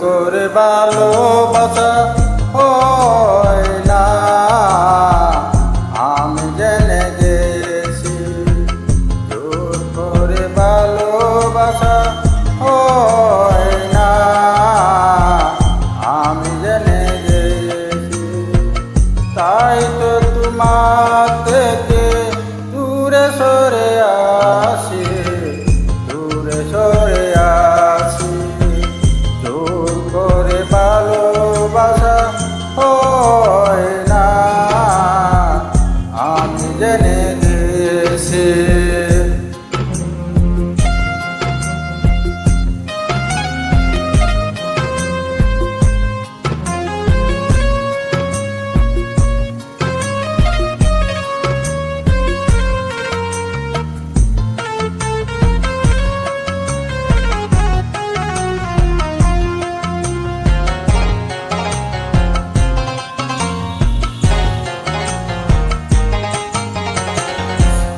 করে ভালোবাসা হয় না, আমি জেনে গেছি। জোর করে ভালোবাসা হয় না, আমি জেনে গেছি। তাই তো তোমার থেকে দূরে সরে আসি, দূরে সরে আসি। জোর করে ভালোবাসা হয় না, আমি জেনে গেছি।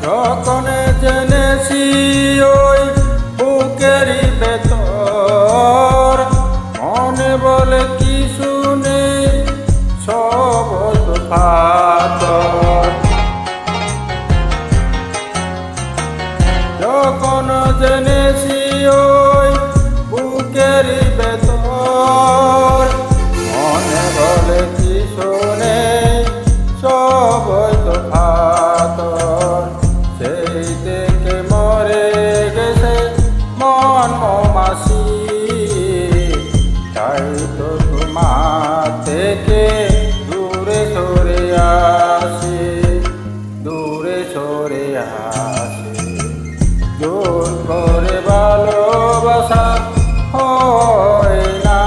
যখন জেনেছি ওই বুকেরই ভেতর, মনে বলে কি শুনে সব ফাতর। যখন জেনেছি ওই বুকেরই ভেতর, মনে বলে কি শুনে সব ফাতর। সেই থেকে মরে গেছে মন মৌমাছি, তাই তো তোমার থেকে দূরে সরে আসি, দূরে সরে আসি। জোর করে ভালোবাসা হয় না,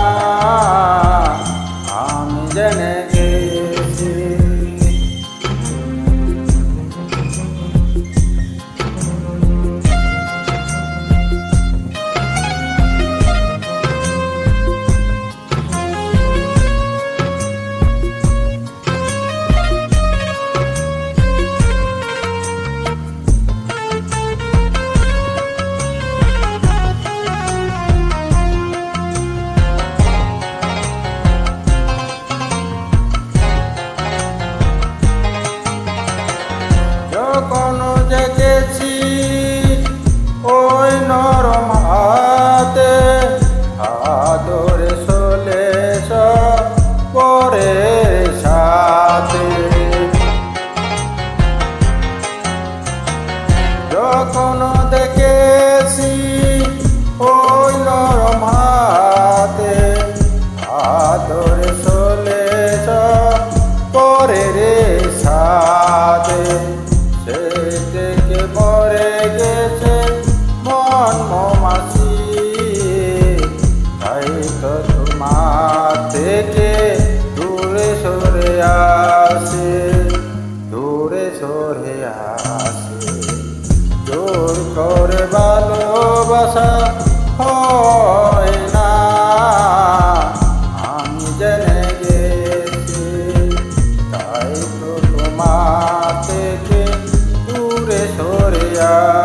আমি জেনে গেছি। যখন দেখেছি ওই নরম হাতে, আদরে চলে পরে সাথে। যখন দেখেছি ওই নরম হাতে, আদরে চলে পরে সাথে। সেই থেকে মরে গেছে মন মৌমাছি, তাই তো তোমার থেকে দূরে সরে আসে, দূরে সরে আসে। জোর করে ভালোবাসা হয় না, আমি জেনে গেছি। তাই তো তোমার থেকে দূরে সরে আসি।